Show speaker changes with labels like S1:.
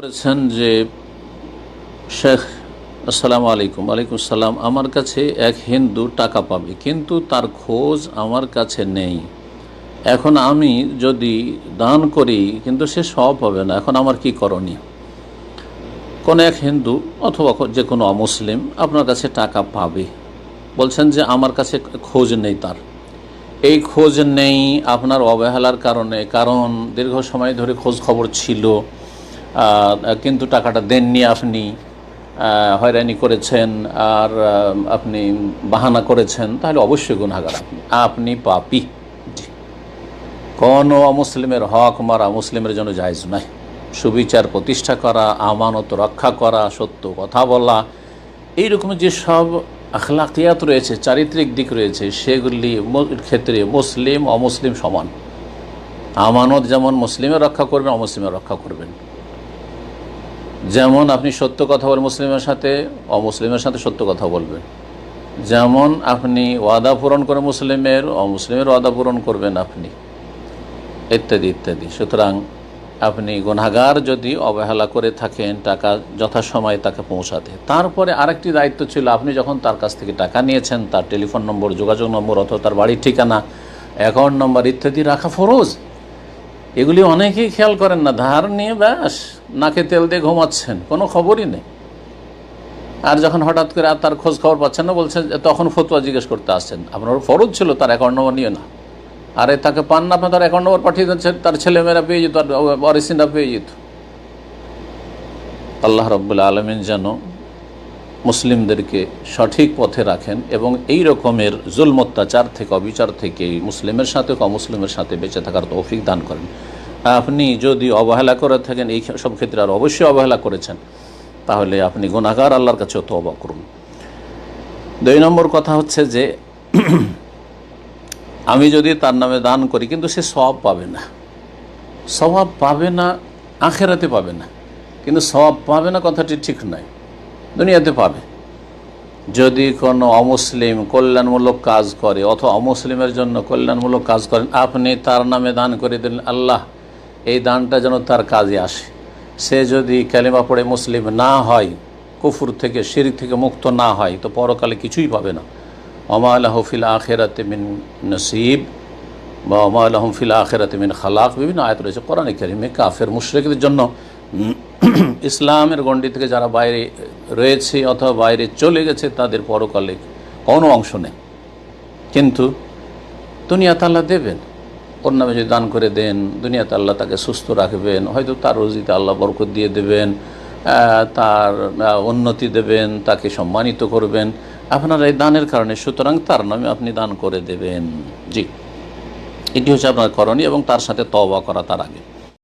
S1: করেছেন যে শেখ আসসালামু আলাইকুম। ওয়ালাইকুম আসসালাম। আমার কাছে এক হিন্দু টাকা পাবে, কিন্তু তার খোঁজ আমার কাছে নেই। এখন আমি যদি দান করি কিন্তু সে সব পাবে না, এখন আমার কি করণীয়? কোন এক হিন্দু অথবা যে কোনো অমুসলিম আপনার কাছে টাকা পাবে, বলছেন যে আমার কাছে খোঁজ নেই তার। এই খোঁজ নেই আপনার অবহেলার কারণে, কারণ দীর্ঘ সময় ধরে খোঁজ খবর ছিল, কিন্তু টাকাটা দেননি, আপনি হয়রানি করেছেন আর আপনি বাহানা করেছেন, তাহলে অবশ্যই গুনাহগার আপনি পাপী। কোনো অমুসলিমের হক মারা মুসলিমের জন্য জায়েজ নয়। সুবিচার প্রতিষ্ঠা করা, আমানত রক্ষা করা, সত্য কথা বলা, এইরকম যেসব আখলাকিয়াত রয়েছে, চারিত্রিক দিক রয়েছে, সেগুলি ক্ষেত্রে মুসলিম অমুসলিম সমান। আমানত যেমন মুসলিমের রক্ষা করবেন, অমুসলিমের রক্ষা করবেন। যেমন আপনি সত্য কথা বলেন মুসলিমের সাথে, অমুসলিমের সাথে সত্য কথা বলবেন। যেমন আপনি ওয়াদা পূরণ করে মুসলিমের, অমুসলিমের ওয়াদা পূরণ করবেন আপনি, ইত্যাদি ইত্যাদি। সুতরাং আপনি গুনাহগার যদি অবহেলা করে থাকেন টাকা যথাসময়ে তাকে পৌঁছাতে। তারপরে আরেকটি দায়িত্ব ছিল, আপনি যখন তার কাছ থেকে টাকা নিয়েছেন তার টেলিফোন নম্বর, যোগাযোগ নম্বর অথবা তার বাড়ির ঠিকানা, অ্যাকাউন্ট নম্বর ইত্যাদি রাখা ফরজ। এগুলি অনেকেই খেয়াল করেন না, ধার নিয়ে ব্যাস নাকে তেল দিয়ে ঘুমাচ্ছেন, কোনো খবরই নেই। আর যখন হঠাৎ করে আর তার খোঁজ খবর পাচ্ছেন না, বলছেন তখন ফতোয়া জিজ্ঞেস করতে আসছেন। আপনার ফরজ ছিল তার অ্যাকাউন্ট নম্বর নিয়ে না, আরে তাকে পান না, আপনার তার অ্যাকাউন্ট নম্বর পাঠিয়ে দিচ্ছেন, তার ছেলেমেয়েরা পেয়ে যেত, আর ওয়ারিসিনরা পেয়ে যেত। আল্লাহ রাব্বুল আলামিন যেন মুসলিমদেরকে সঠিক পথে রাখেন এবং এই রকমের জুলম অত্যাচার থেকে, অবিচার থেকে মুসলিমের সাথে অমুসলিমের সাথে বেঁচে থাকার তৌফিক দান করেন। আপনি যদি অবহেলা করে থাকেন, এই সব ক্ষেত্রে আর অবশ্যই অবহেলা করেছেন, তাহলে আপনি গুনাহগার, আল্লাহর কাছে তওবা করুন। 2 নম্বর কথা হচ্ছে যে আমি যদি তার নামে দান করি কিন্তু সে সওয়াব পাবে না। সওয়াব পাবে না, আখিরাতে পাবে না, কিন্তু সওয়াব পাবে না কথাটি ঠিক নয়, দুনিয়াতে পাবে। যদি কোনো অমুসলিম কল্যাণমূলক কাজ করে অথবা অমুসলিমের জন্য কল্যাণমূলক কাজ করেন, আপনি তার নামে দান করে দিলেন, আল্লাহ এই দানটা যেন তার কাজে আসে। সে যদি কালেমা পড়ে মুসলিম না হয়, কুফর থেকে, শিরক থেকে মুক্ত না হয়, তো পরকালে কিছুই পাবে না। ওমা লাহু ফিল আখিরাতি মিন নসিব বা ওমা লাহুম ফিল আখিরাতি মিন খালাক, বিভিন্ন আয়াত রয়েছে কোরআনে কারিমে। কাফের মুশরিকদের জন্য, ইসলামের গণ্ডি থেকে যারা বাইরে রয়েছে অথবা বাইরে চলে গেছে, তাদের পরকালে কোনো অংশ নেই। কিন্তু দুনিয়াতে আল্লাহ দেবেন, ওর নামে যদি দান করে দেন, দুনিয়াতে আল্লাহ তাকে সুস্থ রাখবেন, হয়তো তার রুজিতে আল্লাহ বরকত দিয়ে দেবেন, তার উন্নতি দেবেন, তাকে সম্মানিত করবেন আপনার এই দানের কারণে। সুতরাং তার নামে আপনি দান করে দেবেন। জি, এটি হচ্ছে আপনার করণীয় এবং তার সাথে তওবা করা তার আগে।